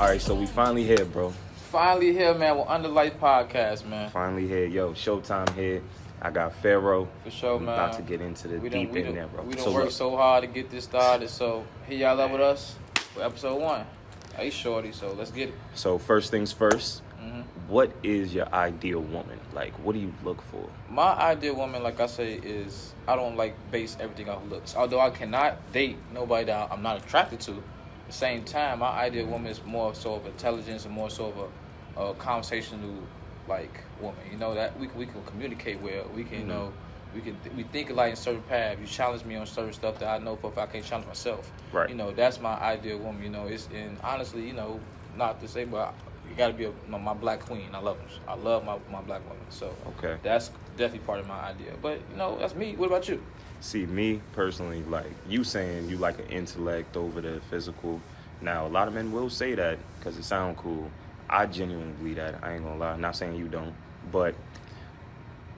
All right, so we finally here, bro. Finally here, man, with Under Light Podcast, man. Finally here. Yo, Showtime here. I got Pharaoh. For sure, we man. about to get into the deep in there, bro. We done worked so hard to get this started, so here y'all up with us for episode 1. Hey, Shorty, so let's get it. So first things first, what is your ideal woman? Like, what do you look for? My ideal woman, like I say, is I don't like base everything off looks. Although I cannot date nobody that I'm not attracted to, at the same time, my ideal woman is more so of intelligence and more so of a conversational, like, woman. You know, that we can communicate well. We can, you know, we think alike in certain paths. You challenge me on certain stuff that I know for if I can't challenge myself. Right. You know, that's my ideal woman. You know, and honestly, you know, not to say, but you got to be my black queen. I love them. I love my black woman. So okay, that's definitely part of my idea. But you know, that's me. What about you? See, me personally, like you saying you like an intellect over the physical. Now, a lot of men will say that because it sounds cool. I genuinely believe that. I ain't gonna lie. I'm not saying you don't, but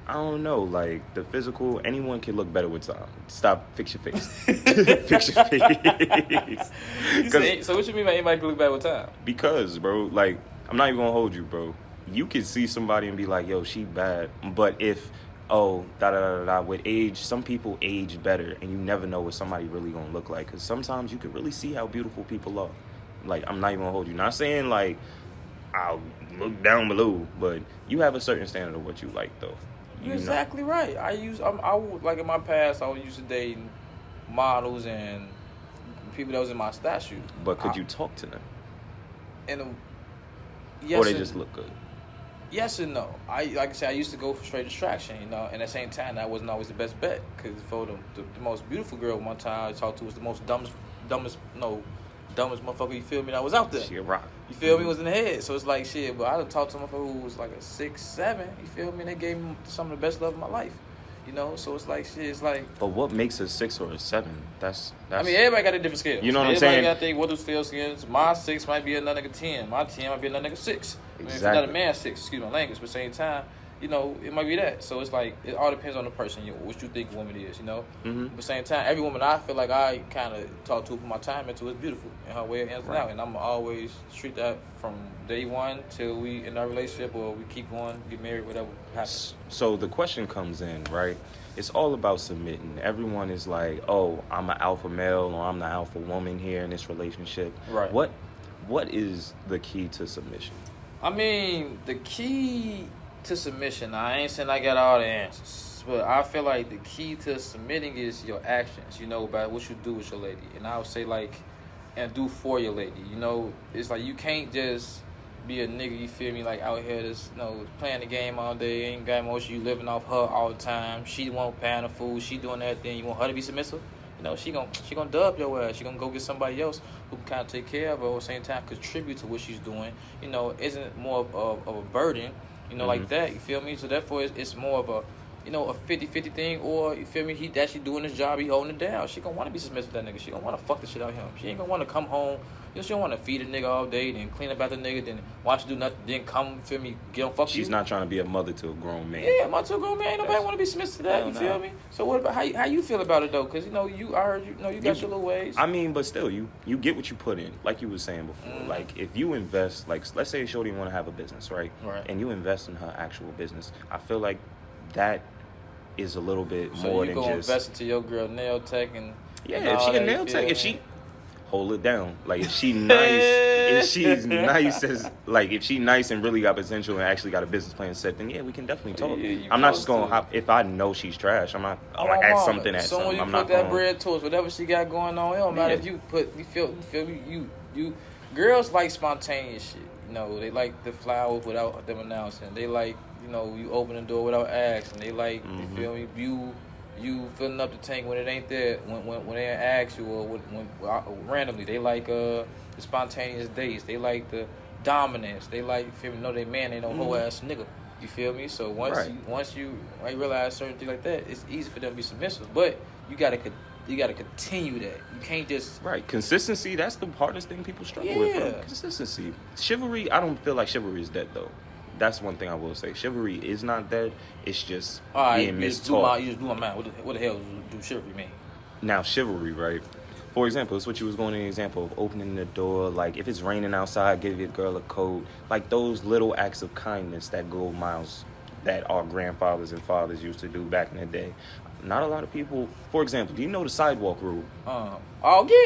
I don't know. Like the physical, anyone can look better with time. Stop, fix your face. Fix your face. So what you mean by anybody can look better with time? Because, bro, like I'm not even gonna hold you, bro. You can see somebody and be like, "Yo, she bad," but if with age, some people age better, and you never know what somebody really gonna look like. Because sometimes you can really see how beautiful people are. Like I'm not even gonna hold you. Not saying like I'll look down below, but you have a certain standard of what you like, though. You're exactly right. I would, like in my past, I was used to dating models and people that was in my statue. But could you talk to them? Yes, or they just look good? Yes and no. Like I said, I used to go for straight distraction, you know, and at the same time, that wasn't always the best bet. Because for the most beautiful girl one time I talked to was the most dumbest motherfucker, you feel me, that was out there. She a rock. You feel me, was in the head. So it's like, shit, but I done talked to a motherfucker who was like a 6, 7, you feel me, and they gave me some of the best love of my life. You know, so it's like, shit, it's like... But what makes a 6 or a 7? That's I mean, everybody got a different scale. You know what I'm saying? Everybody got their what those scale skills. My 6 might be another nigga 10. My 10 might be another nigga 6. I mean, if you're not a man 6, excuse my language, but at the same time, you know, it might be that. So it's like, it all depends on the person, what you think a woman is, you know? But at the same time, every woman I feel like I kind of talk to, put my time into, is beautiful in her way of answering out. And I'm always treat that from day one till we in our relationship or we keep going, get married, whatever happens. So the question comes in, right? It's all about submitting. Everyone is like, oh, I'm an alpha male or I'm the alpha woman here in this relationship. Right. What is the key to submission? I mean, the key to submission, I ain't saying I got all the answers, but I feel like the key to submitting is your actions, you know, about what you do with your lady. And I would say, like, and do for your lady. You know, it's like you can't just be a nigga, you feel me, like out here just, you know, playing the game all day, ain't got emotion, you living off her all the time, she won't paying the food, she doing everything, you want her to be submissive? You know, she gonna dub your ass, she gonna go get somebody else who can kind of take care of her, at the same time contribute to what she's doing, you know, isn't more of a burden, you know, like that, you feel me? So therefore, it's more of a, you know, a 50-50 thing, or, you feel me, he actually doing his job, he holding it down. She gonna want to be submissive to that nigga. She gonna want to fuck the shit out of him. She ain't gonna want to come home. You know, she don't want to feed a nigga all day, then clean up after the nigga, then watch do nothing, then come, feel me, get on fuck you. She's not trying to be a mother to a grown man. Yeah, mother to a grown man. Ain't nobody want to be submissive to that, you feel me? So what about, how you feel about it, though? Because, you know, you got your little ways. I mean, but still, you get what you put in, like you were saying before. Like, if you invest, like, let's say Shorty want to have a business, right? Right. And you invest in her actual business. I feel like that is a little bit more than just... So you go invest into your girl nail tech and... Yeah, if she a nail tech, if she... Hold it down. Like, if she nice, if she's nice as... Like, if she nice and really got potential and actually got a business plan set, then yeah, we can definitely talk. Yeah, I'm not just going to hop... If I know she's trash, I'm not... I'm going to add something at something. I'm not going... that bread toast, whatever she got going on, it don't matter if you put... You feel you... Girls like spontaneous shit. You know, they like the flowers without them announcing. They like... You know, you open the door without asking. They like, you feel me? You filling up the tank when it ain't there, when they ain't ask you, or when randomly. They like the spontaneous dates. They like the dominance. They like, you feel me? No, they man ain't no whole ass nigga. You feel me? So once you realize certain things like that, it's easy for them to be submissive. But you gotta continue that. You can't just... Right. Consistency, that's the hardest thing people struggle with. Bro. Consistency. Chivalry, I don't feel like chivalry is dead, though. That's one thing I will say. Chivalry is not dead. It's just being mistaught. You just do my mind. What the hell do chivalry mean? Now, chivalry, right? For example, it's what you was going in the example of opening the door. Like, if it's raining outside, give your girl a coat. Like, those little acts of kindness that go miles that our grandfathers and fathers used to do back in the day. Not a lot of people. For example, do you know the sidewalk rule? Oh,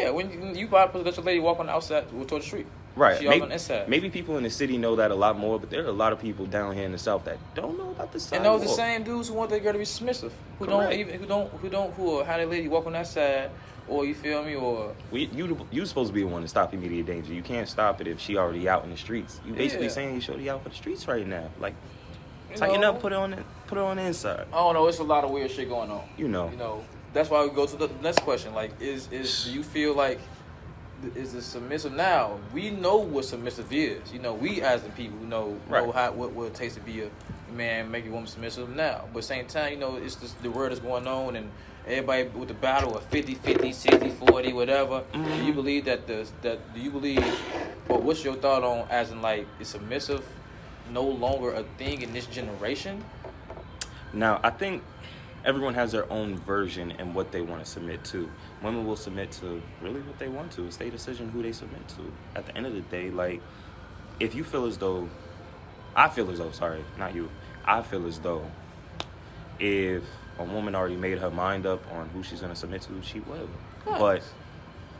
yeah. When you probably let your lady walk on the outside toward the street. Right. She on the inside. Maybe people in the city know that a lot more, but there are a lot of people down here in the South that don't know about the sidewalk. And those the same dudes who want their girl to be submissive, who have their lady walk on that side, or you feel me, or you supposed to be the one to stop immediate danger. You can't stop it if she already out in the streets. You basically saying you Shorty out for the streets right now. Like, tighten up, put it on the inside. I don't know. It's a lot of weird shit going on. You know. That's why we go to the next question. Like, do you feel like is it submissive now? We know what submissive is. We as the people know what it takes to be a man, make a woman submissive now. But at the same time, it's just the word is going on and everybody with the battle of 50-50, 60-40, whatever. Mm-hmm. Do you believe or what's your thought on as in like is submissive no longer a thing in this generation? Now, I think everyone has their own version and what they want to submit to. Women will submit to really what they want to. It's their decision who they submit to. At the end of the day, like, if you feel as though, I feel as though if a woman already made her mind up on who she's going to submit to, she will. Nice. But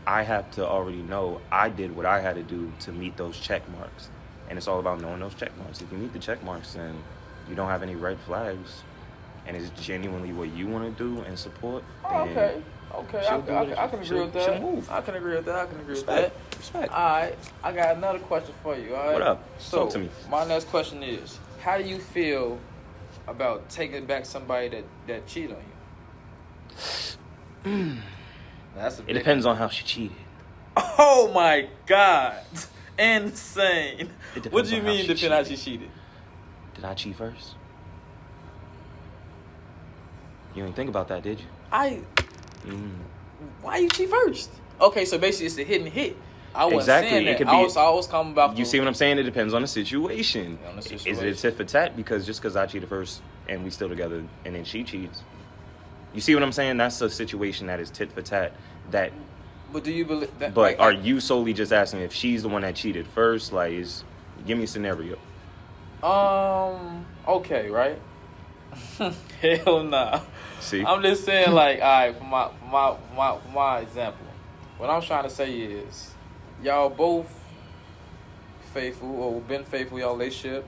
I have to already know I did what I had to do to meet those check marks. And it's all about knowing those check marks. If you meet the check marks and you don't have any red flags, and it's genuinely what you want to do and support, then Okay, I can agree with that. She'll move. I can agree with that. Respect. All right, I got another question for you. All right. What up? Talk to me. My next question is: how do you feel about taking back somebody that cheated on you? It depends on how she cheated. Oh my God, insane! What do you mean? Depends on how she cheated? Did I cheat first? You didn't think about that, did you? Why you cheat first? Okay, so basically it's a hit and hit. I wasn't exactly. saying that. It could I was coming about. You see what I'm saying? It depends on the situation. Is it a tit for tat? Because just because I cheated first and we still together, and then she cheats. You see what I'm saying? That's a situation that is tit for tat. But do you believe that? But are you solely just asking if she's the one that cheated first? Like, give me a scenario. Okay, right? Hell nah. See? I'm just saying, like, all right, for my example, what I'm trying to say is, y'all both faithful or been faithful in y'all relationship.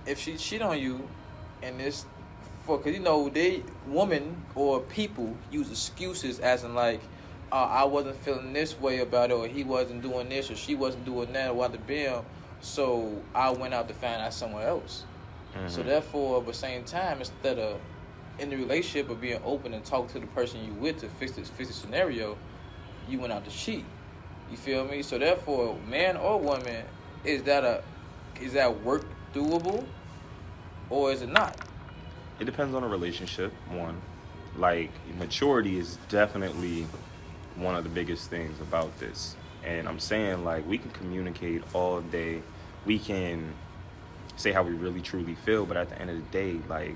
If she cheat on you, and it's because women or people use excuses as in like, I wasn't feeling this way about it, or he wasn't doing this, or she wasn't doing that, or what the bill, so I went out to find out somewhere else. Mm-hmm. So therefore, at the same time, instead of in the relationship of being open and talk to the person you with to fix the scenario, you went out to cheat. You feel me? So therefore, man or woman, is that work doable, or is it not? It depends on the relationship. One, like, maturity is definitely one of the biggest things about this. And I'm saying, like, we can communicate all day. We can say how we really truly feel, but at the end of the day, like,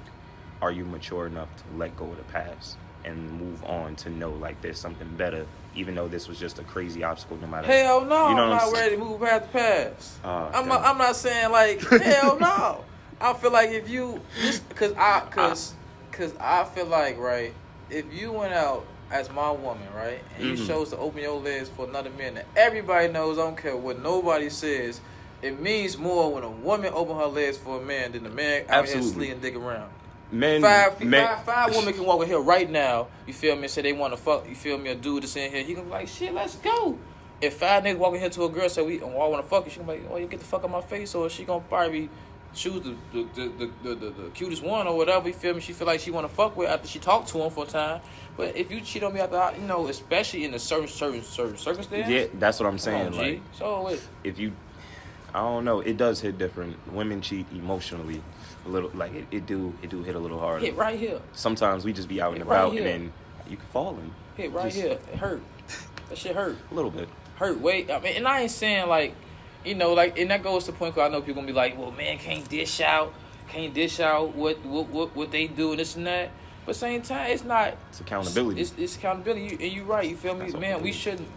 are you mature enough to let go of the past and move on to know, like, there's something better, even though this was just a crazy obstacle, no matter. Hell no, I'm not ready to move past the past. I'm not saying, like, hell no. I feel like if you, because I feel like, right, if you went out as my woman, right, and you chose to open your legs for another man, everybody knows, I don't care what nobody says, it means more when a woman open her legs for a man than the man out here sleeping dick around. Five women can walk in here right now, you feel me, and say they want to fuck, you feel me, a dude that's in here, he gonna be like, shit, let's go. If 5 niggas walk in here to a girl and say, I want to fuck you, she gonna be like, oh, you get the fuck out my face, or she gonna probably choose the cutest one or whatever, you feel me, she feel like she want to fuck with after she talked to him for a time. But if you cheat on me after, especially in a certain circumstance. Yeah, that's what I'm saying. Like, so if you, I don't know, it does hit different. Women cheat emotionally a little, like it do hit a little harder. Hit right here. Sometimes we just be out and about, and then you can fall in. Hit right here. It hurt. That shit hurt. A little bit. Hurt. Wait, I mean, and I ain't saying like, like, and that goes to the point where I know people gonna be like, well, man, can't dish out what they do and this and that. But same time, it's not. It's accountability. It's accountability, and you're right. You feel me, That's man? We shouldn't,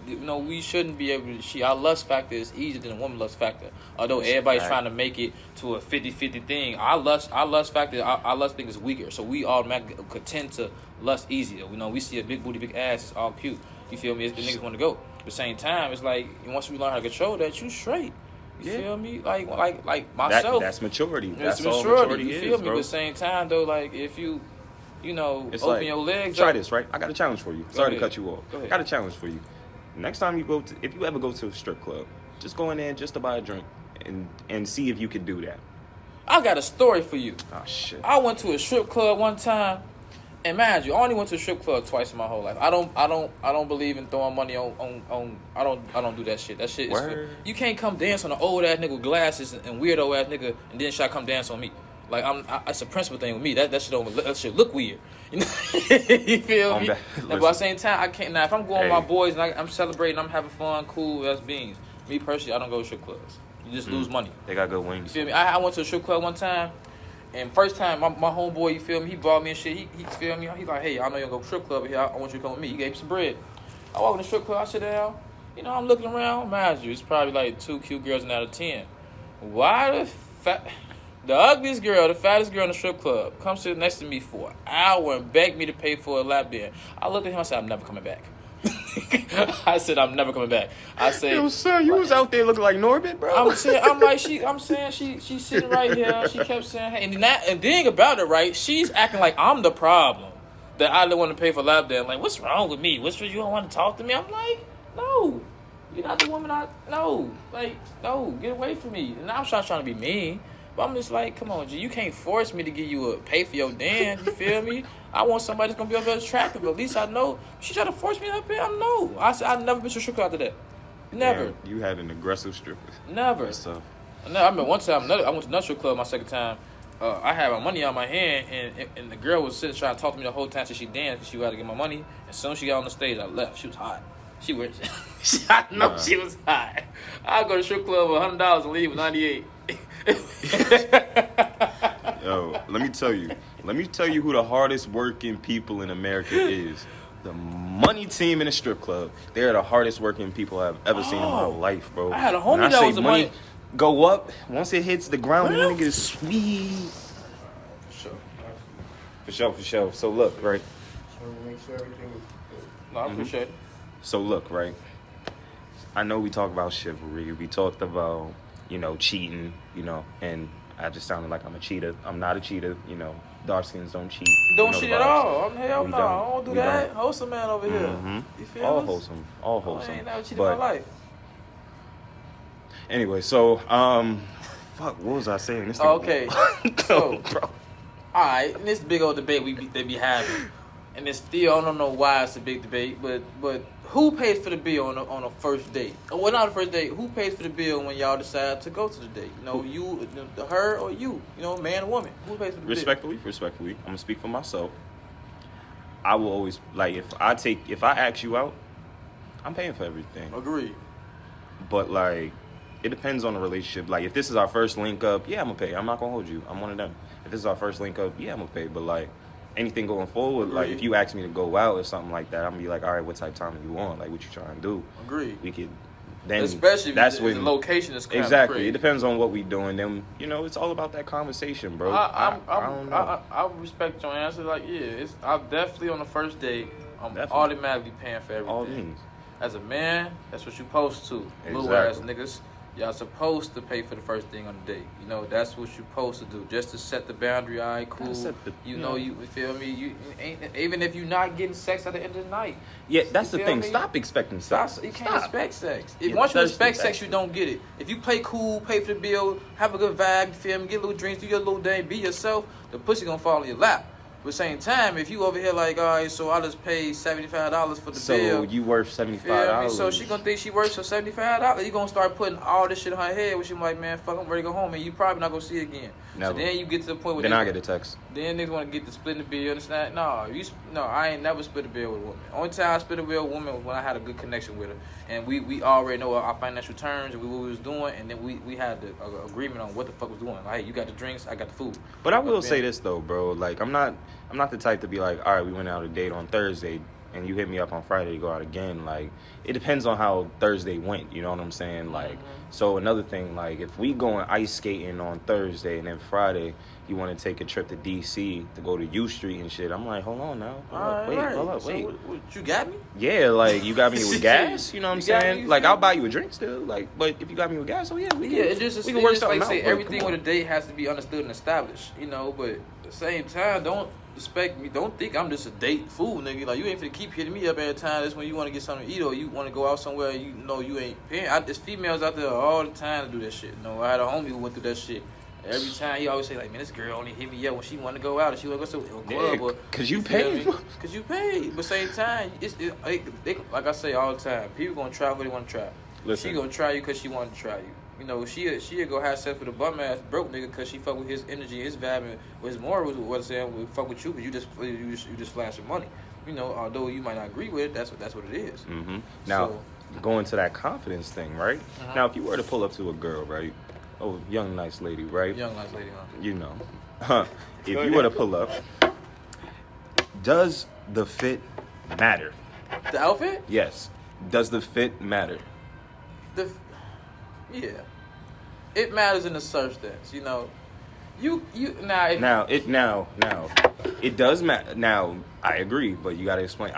we shouldn't be able to cheat. Our lust factor is easier than a woman lust factor. Although everybody's trying to make it to a 50-50 thing, our lust factor, our lust thing is weaker. So we automatically could tend to lust easier. We see a big booty, big ass, it's all cute. You feel me? It's the niggas want to go. At the same time, it's like once we learn how to control that, you straight. You feel me? Like myself. That's maturity. That's all maturity. You is, feel me? bro. But at the same time, though, like if you It's open like, your legs. try up. this, right? I got a challenge for you. Sorry to cut you off. Go ahead. Got a challenge for you. Next time if you ever go to a strip club, just go in there just to buy a drink and see if you could do that. I got a story for you. Oh shit. I went to a strip club one time, and mind you, I only went to a strip club twice in my whole life. I don't believe in throwing money on. I don't do that shit. That shit is. You can't come dance on an old ass nigga with glasses and weirdo ass nigga, and then try to come dance on me. Like it's a principle thing with me. That shit look weird. You feel me? But at the same time, I can't. Now if I'm going with my boys and I'm celebrating, I'm having fun, cool, that's beans. Me personally, I don't go to strip clubs. You just lose money. They got good wings. You feel me? I went to a strip club one time, and first time my homeboy, you feel me? He brought me and shit. He feel me? He's like, hey, I know you're gonna go to a strip club here. I want you to come with me. He gave me some bread. I walk in the strip club. I sit down. I'm looking around. Mind you, it's probably like 2 cute girls out of 10. Why the ugliest girl, the fattest girl in the strip club, comes sit next to me for an hour and begged me to pay for a lap dance. I looked at him and said, I'm never coming back. I said, I'm never coming back. I said, yo, son, you was out there looking like Norbit, bro. I'm saying she's sitting right here. She kept saying, hey, and thing about it, right? She's acting like I'm the problem that I don't want to pay for lap dance. Like, what's wrong with me? You don't want to talk to me? I'm like, no, you're not the woman. No, get away from me. And I'm not trying to be mean. But I'm just like, come on, G, you can't force me to give you pay for your dance. You feel me? I want somebody that's gonna be up there attractive. At least I know. She tried to force me up here. I know. I said I've never been to a strip club after that. Never. Man, you had an aggressive stripper. Never. That's tough. I remember one time I went to another strip club my second time. I had my money on my hand, and the girl was sitting trying to talk to me the whole time till she danced. She had to get my money. As soon as she got on the stage, I left. She was hot. She was. I know she was hot. I'll go to strip club with $100 and leave with 98. Yo, let me tell you who the hardest working people in America is. The money team in a strip club. They're the hardest working people I've ever seen in my life, bro. I had a homie that was the money go up. Once it hits the ground, the nigga is sweet. For sure. So look, right. No, I appreciate it. So look, right. I know we talk about chivalry. We talked about cheating. And I just sounded like I'm a cheater. I'm not a cheater. Dark skins don't cheat. Don't cheat at all. Hell no. I don't do that. Wholesome man over here. You feel all us? wholesome. All wholesome. I ain't never cheated in my life. Anyway, so fuck, what was I saying? This okay. So, bro. All right, and this big old debate they be having, and it's still, I don't know why it's a big debate, but who pays for the bill on a first date? Well, not a first date. Who pays for the bill when y'all decide to go to the date? You, her, or you? Man or woman? Who pays for the bill? Respectfully, I'm gonna speak for myself. I will always if I ask you out, I'm paying for everything. Agreed. But it depends on the relationship. Like if this is our first link up, yeah, I'm gonna pay. I'm not gonna hold you. I'm one of them. If this is our first link up, yeah, I'm gonna pay. But anything going forward, Agreed. if you ask me to go out or something like that, I'm gonna be like, all right, what type of time are you on? Like, what you trying to do? Agreed. We could then especially that's if when the location is kind exactly. of crazy. It depends on what we doing. Then it's all about that conversation, bro. I don't know. I respect your answer. I'm definitely on the first date. I'm Definitely. automatically paying for everything. All means. As a man, that's what you supposed to. Exactly. Little ass niggas. Y'all supposed to pay for the first thing on the date. That's what you supposed to do. Just to set the boundary. All right, cool. You feel me? You ain't, even if you're not getting sex at the end of the night. Yeah, that's the thing. Me? Stop expecting sex. You can't expect sex. Yeah, Once you expect sex, you don't get it. If you play cool, pay for the bill, have a good vibe, you feel me? Get little drinks, do your little thing, be yourself. The pussy gonna fall in your lap. But at the same time, if you over here all right, so I just paid $75 for the bill. So you worth $75. So she gonna think she worth for $75. You gonna start putting all this shit in her head, where she like, man, fuck, I'm ready to go home, and you probably not gonna see it again. Never. So then you get to the point where I get a text. Then niggas wanna get to splitting the bill and that. No, I ain't never split a bill with a woman. Only time I split a bill with a woman was when I had a good connection with her, and we already know our financial terms and what we was doing, and then we had the agreement on what the fuck was doing. Like, hey, you got the drinks, I got the food. But I will say this though, bro. I'm not. I'm not the type to be like, all right, we went out on a date on Thursday, and you hit me up on Friday to go out again. Like, it depends on how Thursday went. You know what I'm saying? Like, so another thing, like, if we going ice skating on Thursday and then Friday you want to take a trip to DC to go to U Street and shit, I'm like, hold on now. Hold up, wait. So what, you got me? Yeah, like, you got me with gas. You know what I'm saying? Like, I'll buy you a drink still. Like, but if you got me with gas, we can work something out. Everything with a date has to be understood and established. You know, but at the same time, don't expect me. Don't think I'm just a date fool, nigga. Like, you ain't finna keep hitting me up every time. That's when you want to get something to eat or you want to go out somewhere. You know you ain't paying. There's females out there all the time to do that shit. You know, I had a homie who went through that shit. Every time he always say like, man, this girl only hit me up when she want to go out or she want to go to a club. Or, cause you paid. Cause you paid. But same time, they, like I say all the time, people gonna try what they want to try. Listen, she gonna try you cause she want to try you. You know, she'll go have sex with a bum ass broke nigga cause she fuck with his energy, his vibe, and his morals. What I'm saying, we fuck with you cause you just flashing money. You know, although you might not agree with it, that's what it is. Mm-hmm. Now, going to that confidence thing, right? Uh-huh. Now, if you were to pull up to a girl, right? Oh, young nice lady, right? Young nice lady, huh? You know, if you were to pull up, does the fit matter? The outfit? Yes. Does the fit matter? Yeah. It matters in a substance, you know. It does matter. Now, I agree, but you gotta explain.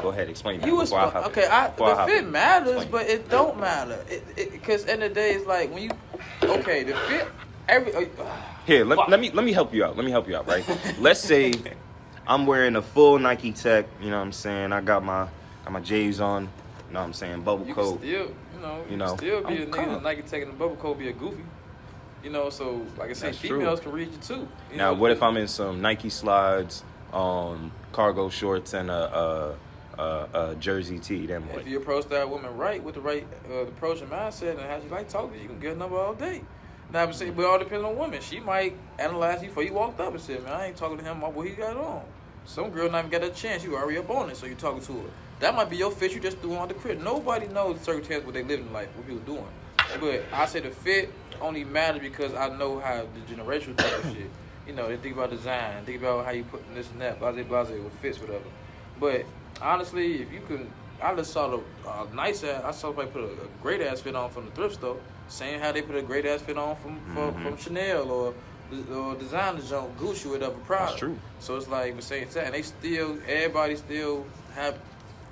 Go ahead, explain. The fit matters, but it don't matter. Because in the day, it's like when you, the fit. Here, let me help you out. Right? Let's say I'm wearing a full Nike Tech. You know what I'm saying? I got my J's on. You know what I'm saying? Bubble coat. You know, still be a nigga. Nike Tech and the bubble coat be a goofy. You know, so like I said, females can read you too. Now, what if I'm in some Nike slides, cargo shorts, and a jersey tee? Then what? If you approach that woman right with the right approach and mindset and how she like talking, you can get a number all day. Now, I'm saying, but it all depends on women. She might analyze you before you walked up and said, "Man, I ain't talking to him about what he got on." Some girl not even got a chance. You already up on it, so you talking to her. That might be your fit. You just doing on the crib. Nobody knows the circumstances what they live in life, what people doing. But I say the fit only matters because I know how the generational type of shit. You know, they think about design, think about how you putting this and that, blase, what fits, whatever. But honestly, if you can, I just saw the nice ass. I saw somebody put a great ass fit on from the thrift store. Same how they put a great ass fit on from Chanel or designer junk, Gucci, whatever product. That's true. So it's like the same time, everybody still have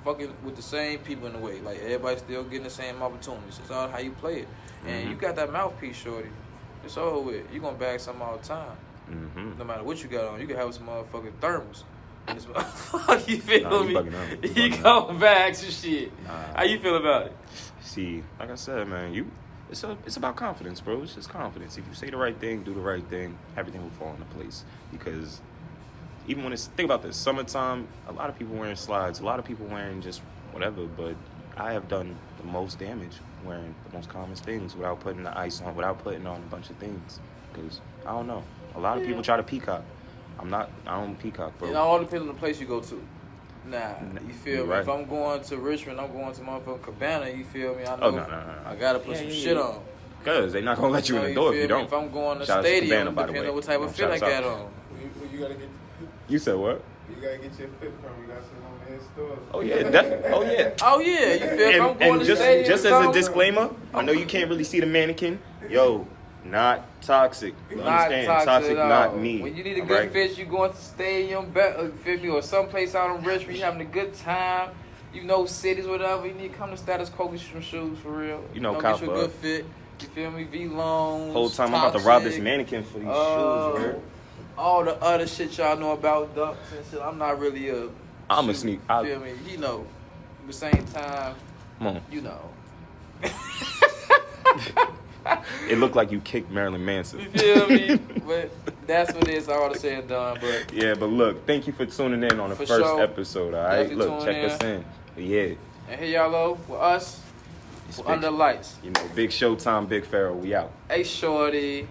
fucking with the same people in a way. Like everybody still getting the same opportunities. It's all how you play it. And you got that mouthpiece, Shorty. It's over with. You gonna bag something all the time. No matter what you got on, you can have some motherfucking thermals. You feel me? You gonna bag some shit. How you feel about it? See, like I said, man, it's about confidence, bro. It's just confidence. If you say the right thing, do the right thing, everything will fall into place. Because even when think about this, summertime, a lot of people wearing slides, a lot of people wearing just whatever, but I have done the most damage wearing the most common things without putting the ice on, without putting on a bunch of things. Because, I don't know, a lot of people try to peacock. I don't peacock, bro. It all depends on the place you go to. Nah, you feel me? Right. If I'm going to Richmond, I'm going to motherfucking Cabana, you feel me? I know I gotta put some shit on. Because they're not going to let you in the door if you don't. If I'm going to stadium, depending on what type of fit I got on. You gotta get. You said what? You gotta get your fit from. You gotta sit on the head stores. Oh yeah, definitely. Oh yeah. Oh yeah. You feel? If I'm going to stadium, just as a disclaimer, I know you can't really see the mannequin. Yo, not toxic. Understand? Toxic, not me. When you need a good fit, you going to stadium, feel me, or someplace out in Richmond, you having a good time. You know, cities, whatever. You need to come to Status Quo, get you some shoes for real. You know, get you a good fit. You feel me? V-Longs. Whole time I'm about to rob this mannequin for these shoes, bro. All the other shit y'all know about ducks and shit. I'm not really I'm a sneak. Feel me? You know, at the same time, come on. You know. It looked like you kicked Marilyn Manson. You feel me? But that's what it is. All to say and done. But yeah, but look, thank you for tuning in on the first episode. All right, look, check us in. Yeah. And here y'all go with us. Under the lights. You know, big Showtime, big Pharaoh. We out. Hey, Shorty.